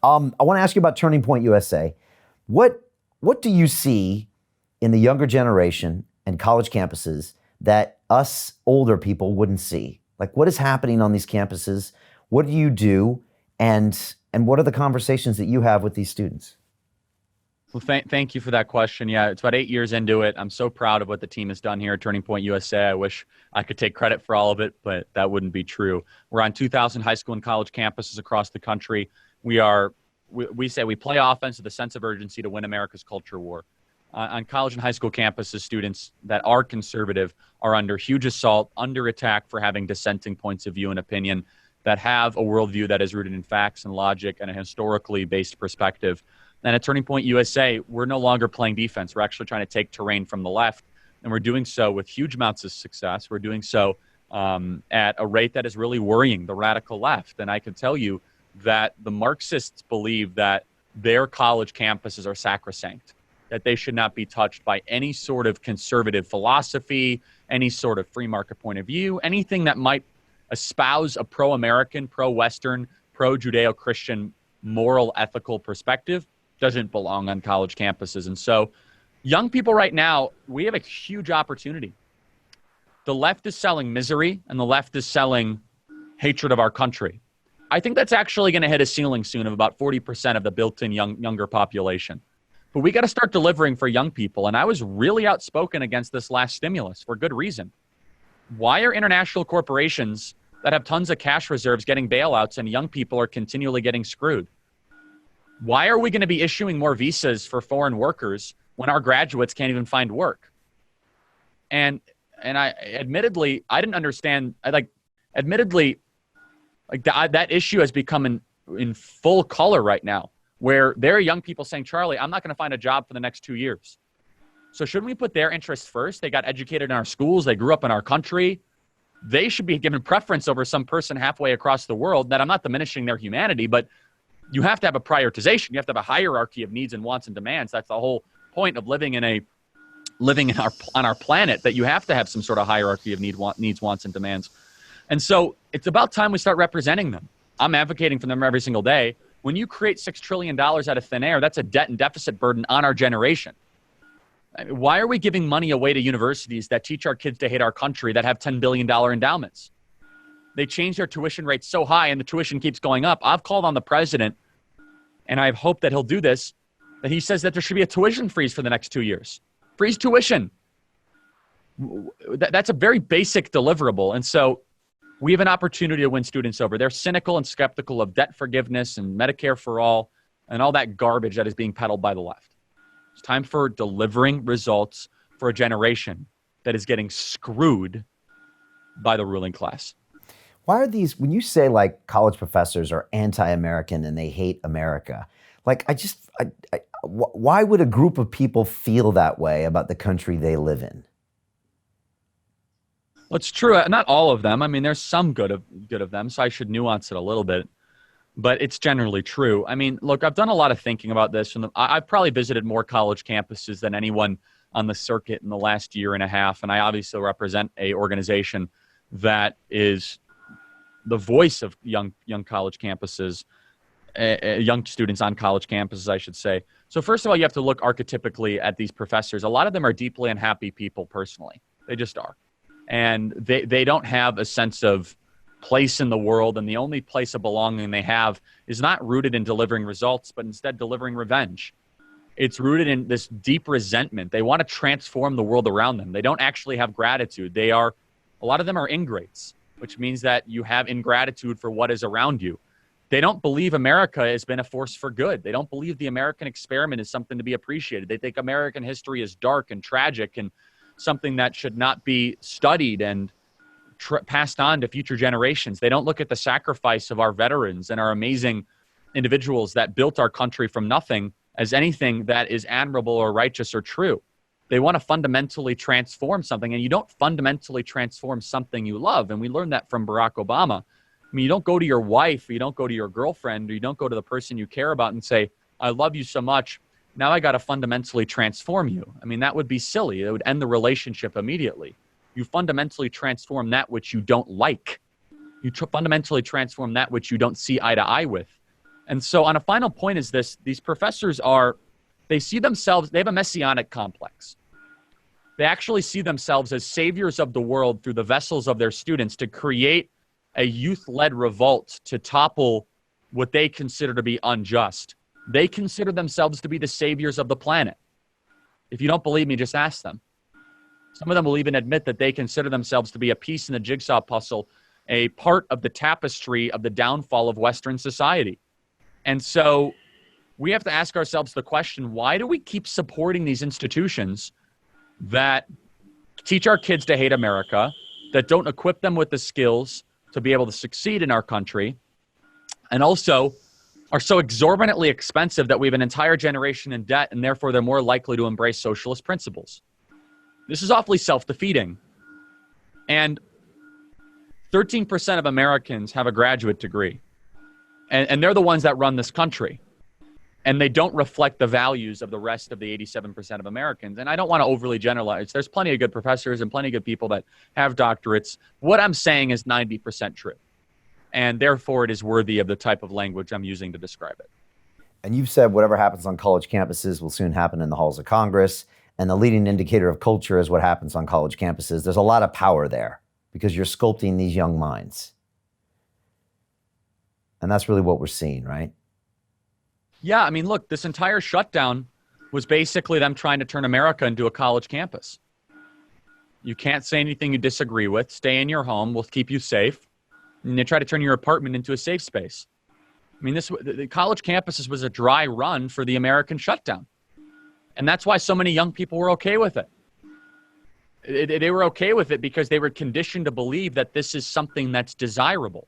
I want to ask you about Turning Point USA. What do you see in the younger generation and college campuses that us older people wouldn't see? Like, what is happening on these campuses? What do you do? And what are the conversations that you have with these students? Well, thank you for that question. Yeah, it's about 8 years into it. I'm so proud of what the team has done here at Turning Point USA. I wish I could take credit for all of it, but that wouldn't be true. We're on 2,000 high school and college campuses across the country. We say we play offense with a sense of urgency to win America's culture war. On college and high school campuses, students that are conservative are under huge assault, under attack for having dissenting points of view and opinion, that have a worldview that is rooted in facts and logic and a historically based perspective. And at Turning Point USA, we're no longer playing defense. We're actually trying to take terrain from the left, and we're doing so with huge amounts of success. We're doing so at a rate that is really worrying the radical left. And I can tell you that the Marxists believe that their college campuses are sacrosanct, that they should not be touched by any sort of conservative philosophy, any sort of free market point of view, anything that might espouse a pro-American, pro-Western, pro-Judeo-Christian moral, ethical perspective doesn't belong on college campuses. And so young people right now, we have a huge opportunity. The left is selling misery and the left is selling hatred of our country. I think that's actually going to hit a ceiling soon of about 40% of the built-in younger population. But we got to start delivering for young people. And I was really outspoken against this last stimulus for good reason. Why are international corporations that have tons of cash reserves getting bailouts and young people are continually getting screwed? Why are we going to be issuing more visas for foreign workers when our graduates can't even find work? And I admittedly, I didn't understand. That issue has become in full color right now, where there are young people saying, Charlie, I'm not going to find a job for the next 2 years. So shouldn't we put their interests first? They got educated in our schools. They grew up in our country. They should be given preference over some person halfway across the world. That I'm not diminishing their humanity, but you have to have a prioritization. You have to have a hierarchy of needs and wants and demands. That's the whole point of living on our planet, that you have to have some sort of hierarchy of needs, wants, and demands. And so it's about time we start representing them. I'm advocating for them every single day. When you create $6 trillion out of thin air, that's a debt and deficit burden on our generation. Why are we giving money away to universities that teach our kids to hate our country, that have $10 billion endowments? They changed their tuition rates so high and the tuition keeps going up. I've called on the president, and I hope that he'll do this, that he says that there should be a tuition freeze for the next 2 years. Freeze tuition. That's a very basic deliverable. And so we have an opportunity to win students over. They're cynical and skeptical of debt forgiveness and Medicare for all and all that garbage that is being peddled by the left. It's time for delivering results for a generation that is getting screwed by the ruling class. Why are these, when you say like college professors are anti-American and they hate America, like why would a group of people feel that way about the country they live in? Well, it's true. Not all of them. I mean, there's some good of them, so I should nuance it a little bit. But it's generally true. I mean, look, I've done a lot of thinking about this. And I've probably visited more college campuses than anyone on the circuit in the last year and a half. And I obviously represent an organization that is the voice of young college campuses, young students on college campuses, I should say. So first of all, you have to look archetypically at these professors. A lot of them are deeply unhappy people personally. They just are. And they don't have a sense of place in the world, and the only place of belonging they have is not rooted in delivering results, but instead delivering revenge. It's rooted in this deep resentment. They want to transform the world around them. They don't actually have gratitude. A lot of them are ingrates, which means that you have ingratitude for what is around you. They don't believe America has been a force for good. They don't believe the American experiment is something to be appreciated. They think American history is dark and tragic and something that should not be studied and passed on to future generations. They don't look at the sacrifice of our veterans and our amazing individuals that built our country from nothing as anything that is admirable or righteous or true. They want to fundamentally transform something, and you don't fundamentally transform something you love. And we learned that from Barack Obama. I mean, you don't go to your wife, or you don't go to your girlfriend, or you don't go to the person you care about and say, I love you so much, now I got to fundamentally transform you. I mean, that would be silly. It would end the relationship immediately. You fundamentally transform that which you don't like. You fundamentally transform that which you don't see eye to eye with. And so on a final point is this, these professors they see themselves, they have a messianic complex. They actually see themselves as saviors of the world through the vessels of their students to create a youth-led revolt to topple what they consider to be unjust. They consider themselves to be the saviors of the planet. If you don't believe me, just ask them. Some of them will even admit that they consider themselves to be a piece in the jigsaw puzzle, a part of the tapestry of the downfall of Western society. And so we have to ask ourselves the question, why do we keep supporting these institutions that teach our kids to hate America, that don't equip them with the skills to be able to succeed in our country, and also are so exorbitantly expensive that we have an entire generation in debt, and therefore they're more likely to embrace socialist principles? This is awfully self-defeating. And 13% of Americans have a graduate degree. And they're the ones that run this country. And they don't reflect the values of the rest of the 87% of Americans. And I don't want to overly generalize. There's plenty of good professors and plenty of good people that have doctorates. What I'm saying is 90% true. And therefore, it is worthy of the type of language I'm using to describe it. And you've said whatever happens on college campuses will soon happen in the halls of Congress. And the leading indicator of culture is what happens on college campuses. There's a lot of power there because you're sculpting these young minds. And that's really what we're seeing, right? Yeah, I mean, look, this entire shutdown was basically them trying to turn America into a college campus. You can't say anything you disagree with. Stay in your home. We'll keep you safe. And they try to turn your apartment into a safe space. I mean, the college campuses was a dry run for the American shutdown. And that's why so many young people were okay with it. They were okay with it because they were conditioned to believe that this is something that's desirable.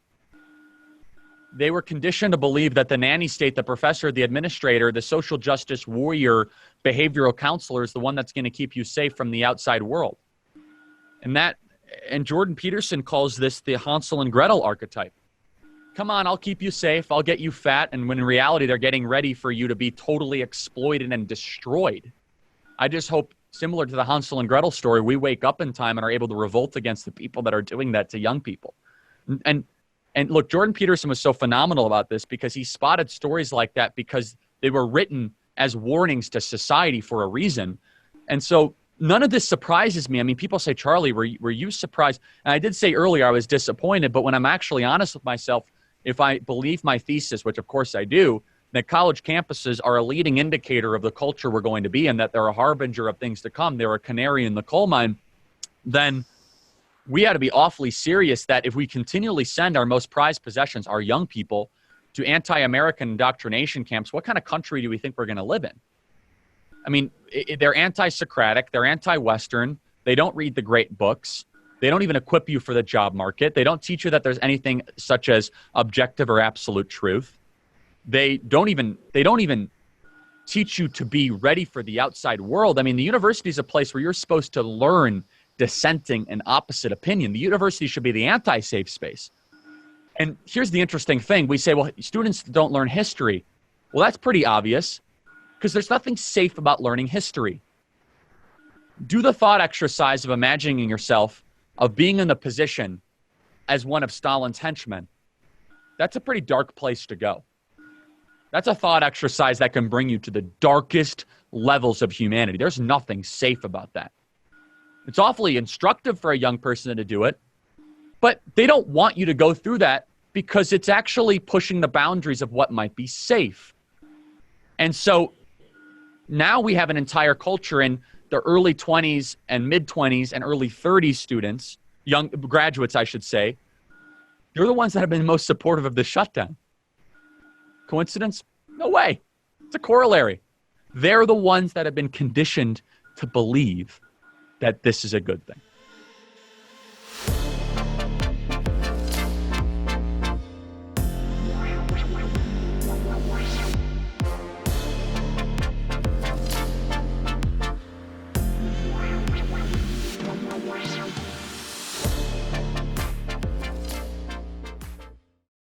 They were conditioned to believe that the nanny state, the professor, the administrator, the social justice warrior, behavioral counselor is the one that's going to keep you safe from the outside world. And Jordan Peterson calls this the Hansel and Gretel archetype. Come on, I'll keep you safe. I'll get you fat. And when in reality, they're getting ready for you to be totally exploited and destroyed. I just hope, similar to the Hansel and Gretel story, we wake up in time and are able to revolt against the people that are doing that to young people. And look, Jordan Peterson was so phenomenal about this because he spotted stories like that because they were written as warnings to society for a reason. And so none of this surprises me. I mean, people say, Charlie, were you surprised? And I did say earlier I was disappointed, but when I'm actually honest with myself, if I believe my thesis, which of course I do, that college campuses are a leading indicator of the culture we're going to be in, that they're a harbinger of things to come, they're a canary in the coal mine, then we ought to be awfully serious that if we continually send our most prized possessions, our young people, to anti-American indoctrination camps, what kind of country do we think we're going to live in? I mean, they're anti-Socratic, they're anti-Western, they don't read the great books, they don't even equip you for the job market, they don't teach you that there's anything such as objective or absolute truth, they don't even teach you to be ready for the outside world. I mean, the university is a place where you're supposed to learn dissenting and opposite opinion. The university should be the anti-safe space. And here's the interesting thing. We say, well, students don't learn history. Well, that's pretty obvious because there's nothing safe about learning history. Do the thought exercise of imagining yourself of being in the position as one of Stalin's henchmen. That's a pretty dark place to go. That's a thought exercise that can bring you to the darkest levels of humanity. There's nothing safe about that. It's awfully instructive for a young person to do it, but they don't want you to go through that because it's actually pushing the boundaries of what might be safe. And so now we have an entire culture in the early 20s and mid-20s and early 30s students, young graduates, I should say. They're the ones that have been most supportive of the shutdown. Coincidence? No way. It's a corollary. They're the ones that have been conditioned to believe that this is a good thing.